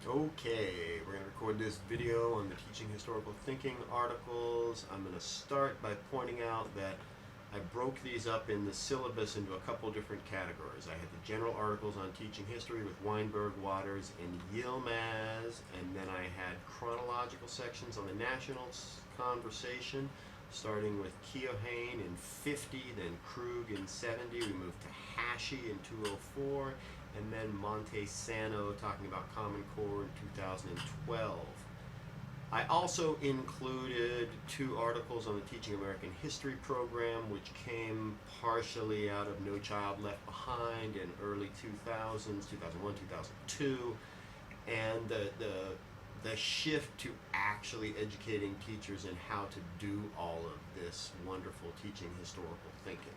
Okay, we're going to record this video on the Teaching Historical Thinking articles. I'm going to start by pointing out that I broke these up in the syllabus into a couple different categories. I had the general articles on teaching history with Weinberg, Waters, and Yilmaz, and then I had chronological sections on the national conversation, starting with Keohane in 50, then Krug in 70. We moved to Hashi in 204, and then Montesano talking about Common Core in 2012. I also included two articles on the Teaching American History program, which came partially out of No Child Left Behind in early 2000s, 2001, 2002, and the shift to actually educating teachers in how to do all of this wonderful teaching historical thinking.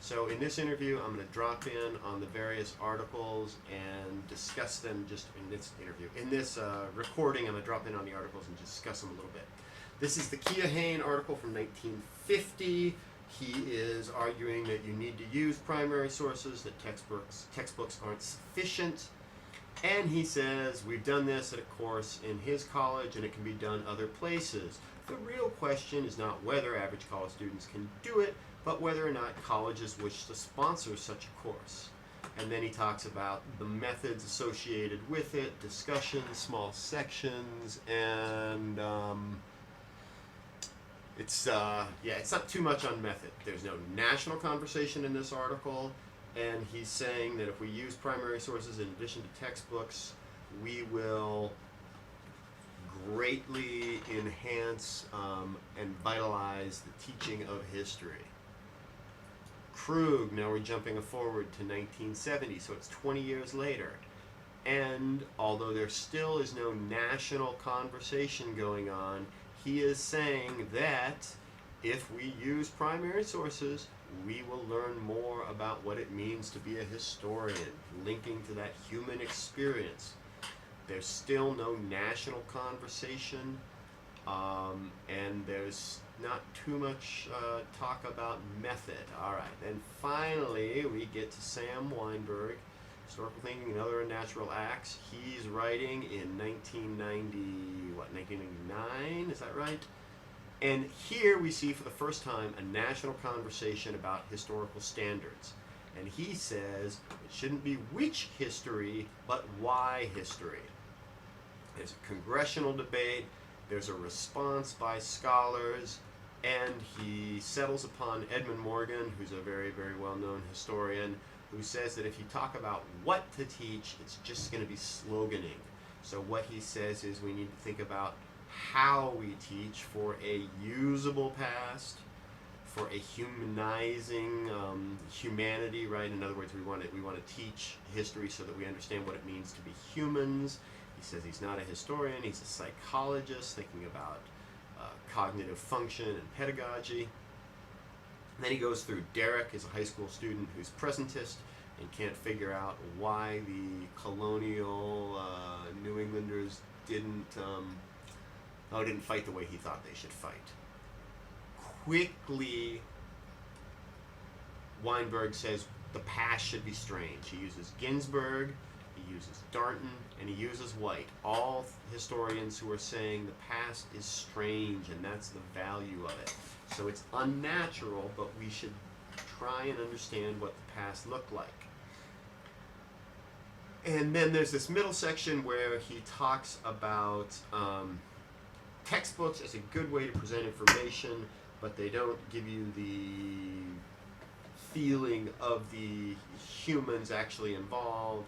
So in this interview, I'm going to drop in on the various articles and discuss them just in this interview. In this recording, I'm going to drop in on the articles and discuss them a little bit. This is the Keohane article from 1950. He is arguing that you need to use primary sources, that textbooks aren't sufficient. And he says, we've done this at a course in his college and it can be done other places. The real question is not whether average college students can do it, but whether or not colleges wish to sponsor such a course. And then he talks about the methods associated with it, discussions, small sections, and it's not too much on method. There's no national conversation in this article, and he's saying that if we use primary sources in addition to textbooks, we will greatly enhance and vitalize the teaching of history. Krug, now we're jumping forward to 1970, so it's 20 years later. And although there still is no national conversation going on, he is saying that if we use primary sources, we will learn more about what it means to be a historian, linking to that human experience. There's still no national conversation, and there's not too much talk about method. All right, then finally we get to Sam Weinberg, Historical Thinking and Other Unnatural Acts. He's writing in 1999, is that right? And here we see for the first time a national conversation about historical standards. And he says it shouldn't be which history, but why history. There's a congressional debate, there's a response by scholars, and he settles upon Edmund Morgan, who's a very, very well-known historian, who says that if you talk about what to teach, it's just going to be sloganing. So what he says is we need to think about how we teach for a usable past, for a humanizing humanity, right? In other words, we want to teach history so that we understand what it means to be humans. He says he's not a historian, he's a psychologist thinking about cognitive function and pedagogy. And then he goes through Derrick is a high school student who's presentist and can't figure out why the colonial New Englanders didn't fight the way he thought they should fight. Quickly, Weinberg says the past should be strange. He uses Ginsberg, he uses Darnton, and he uses White. All historians who are saying the past is strange, and that's the value of it. So it's unnatural, but we should try and understand what the past looked like. And then there's this middle section where he talks about textbooks as a good way to present information, but they don't give you the feeling of the humans actually involved.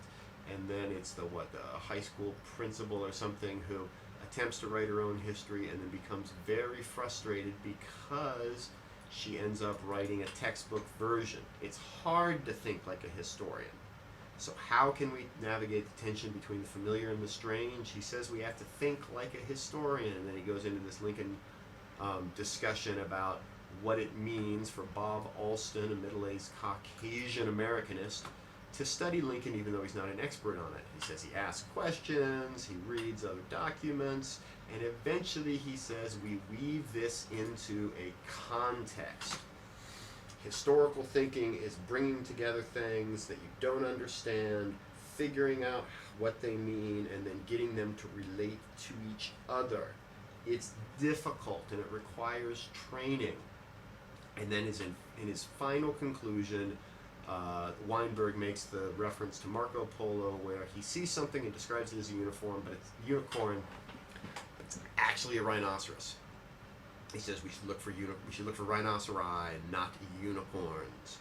And then it's the high school principal or something who attempts to write her own history and then becomes very frustrated because she ends up writing a textbook version. It's hard to think like a historian. So how can we navigate the tension between the familiar and the strange? He says we have to think like a historian, and then he goes into this Lincoln discussion about what it means for Bob Alston, a middle-aged Caucasian Americanist, to study Lincoln even though he's not an expert on it. He says he asks questions, he reads other documents, and eventually he says we weave this into a context. Historical thinking is bringing together things that you don't understand, figuring out what they mean and then getting them to relate to each other. It's difficult and it requires training. And then in his final conclusion, Weinberg makes the reference to Marco Polo, where he sees something and describes it as a unicorn, but it's actually a rhinoceros. He says we should look for rhinoceri, not unicorns.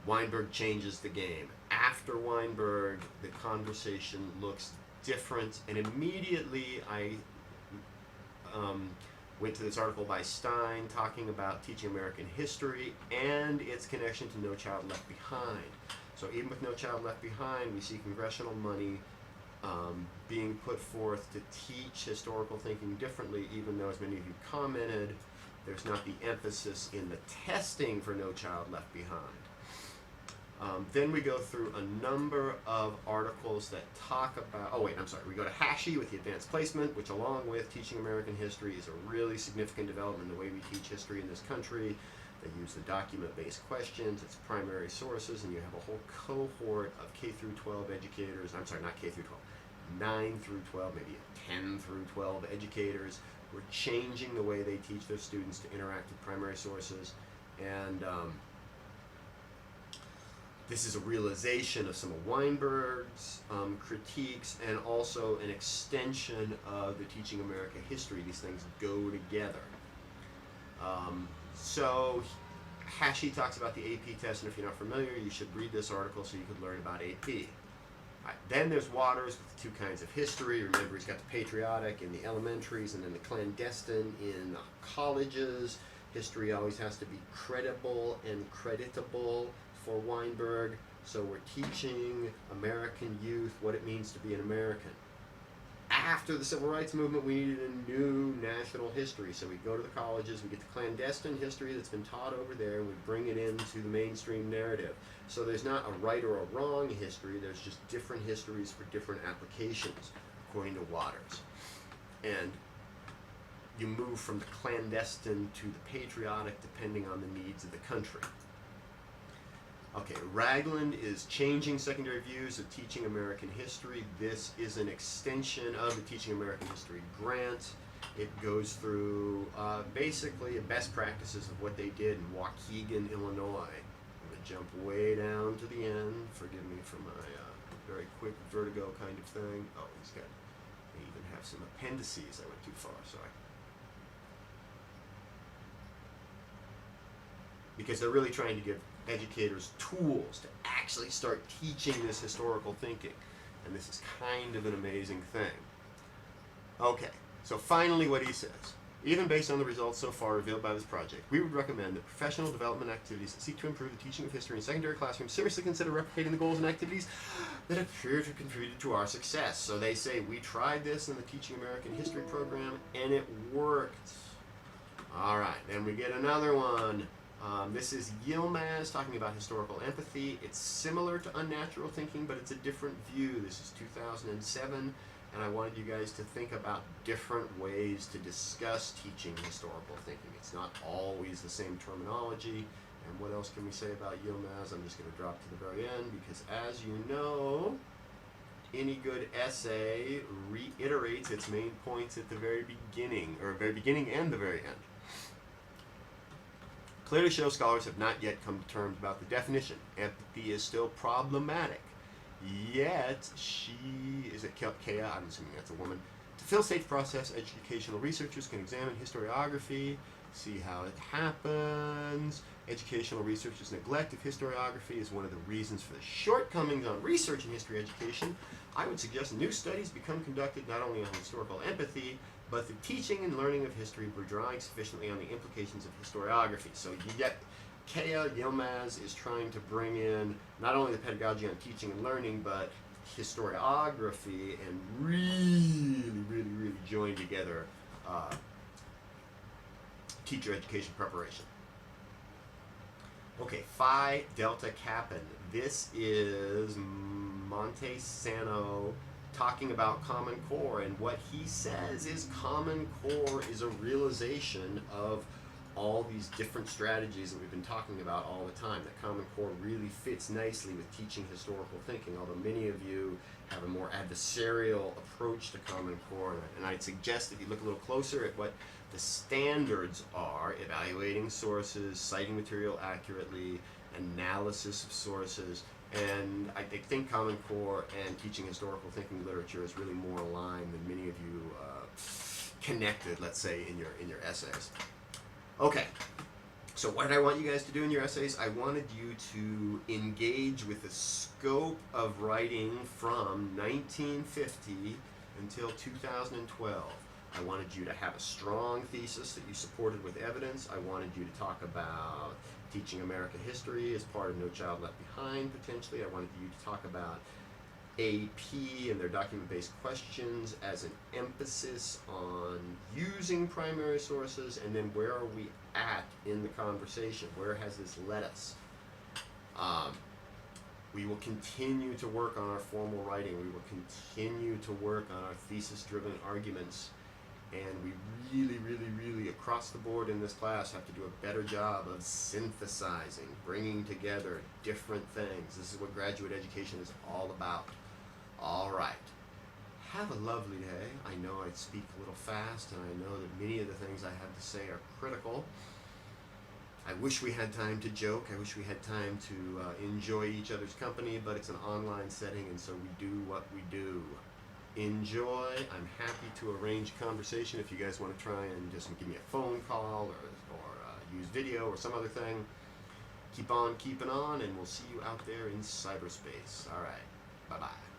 Weinberg changes the game. After Weinberg, the conversation looks different, and immediately I went to this article by Stein talking about teaching American history and its connection to No Child Left Behind. So even with No Child Left Behind, we see congressional money being put forth to teach historical thinking differently, even though, as many of you commented, there's not the emphasis in the testing for No Child Left Behind. Then we go through a number of articles that talk about, we go to Hashi with the advanced placement, which along with teaching American history is a really significant development in the way we teach history in this country. They use the document-based questions, its primary sources, and you have a whole cohort of K through 12 educators, not K through 12, 9 through 12, maybe 10 through 12 educators who are changing the way they teach their students to interact with primary sources. And this is a realization of some of Weinberg's critiques, and also an extension of the Teaching America History. These things go together. So Hashi talks about the AP test, and if you're not familiar, you should read this article so you could learn about AP. Right. Then there's Waters with two kinds of history. Remember, he's got the patriotic in the elementaries and then the clandestine in colleges. History always has to be credible and creditable for Weinberg. So we're teaching American youth what it means to be an American. After the Civil Rights Movement, we needed a new national history. So we go to the colleges, we get the clandestine history that's been taught over there, and we bring it into the mainstream narrative. So there's not a right or a wrong history, there's just different histories for different applications, according to Waters. And you move from the clandestine to the patriotic depending on the needs of the country. Okay, Ragland is changing secondary views of teaching American history. This is an extension of the Teaching American History grant. It goes through basically best practices of what they did in Waukegan, Illinois. I'm going to jump way down to the end. Forgive me for my very quick vertigo kind of thing. Oh, they even have some appendices. I went too far, sorry. Because they're really trying to give educators tools to actually start teaching this historical thinking. And this is kind of an amazing thing. Okay, so finally what he says. Even based on the results so far revealed by this project, we would recommend that professional development activities that seek to improve the teaching of history in secondary classrooms seriously consider replicating the goals and activities that appear to contribute to our success. So they say, we tried this in the Teaching American History program, and it worked. All right, then we get another one. This is Yilmaz talking about historical empathy. It's similar to unnatural thinking, but it's a different view. This is 2007, and I wanted you guys to think about different ways to discuss teaching historical thinking. It's not always the same terminology. And what else can we say about Yilmaz? I'm just going to drop to the very end, because as you know, any good essay reiterates its main points at the very beginning, or very beginning and the very end. Clearly shows scholars have not yet come to terms about the definition. Empathy is still problematic. Yet, is it Kea? I'm assuming that's a woman. To fill stage process, educational researchers can examine historiography, see how it happens. Educational researchers' neglect of historiography is one of the reasons for the shortcomings on research in history education. I would suggest new studies become conducted not only on historical empathy, but the teaching and learning of history by drawing sufficiently on the implications of historiography. So you get Kea Yilmaz is trying to bring in not only the pedagogy on teaching and learning, but historiography, and really join together teacher education preparation. Okay, Phi Delta Kappan. This is Montesano talking about Common Core, and what he says is Common Core is a realization of all these different strategies that we've been talking about all the time. That Common Core really fits nicely with teaching historical thinking, although many of you have a more adversarial approach to Common Core, and I'd suggest that you look a little closer at what the standards are: evaluating sources, citing material accurately, analysis of sources. And I think Common Core and teaching historical thinking literature is really more aligned than many of you connected, let's say, in your essays. Okay, so what did I want you guys to do in your essays? I wanted you to engage with the scope of writing from 1950 until 2012. I wanted you to have a strong thesis that you supported with evidence. I wanted you to talk about teaching American history as part of No Child Left Behind, potentially. I wanted you to talk about AP and their document-based questions as an emphasis on using primary sources, and then where are we at in the conversation? Where has this led us? We will continue to work on our formal writing. We will continue to work on our thesis-driven arguments. And we really, across the board in this class, have to do a better job of synthesizing, bringing together different things. This is what graduate education is all about. All right. Have a lovely day. I know I speak a little fast, and I know that many of the things I have to say are critical. I wish we had time to joke. I wish we had time to enjoy each other's company, but it's an online setting, and so we do what we do. Enjoy. I'm happy to arrange conversation if you guys want to try and just give me a phone call or use video or some other thing. Keep on keeping on, and we'll see you out there in cyberspace. All right. Bye-bye.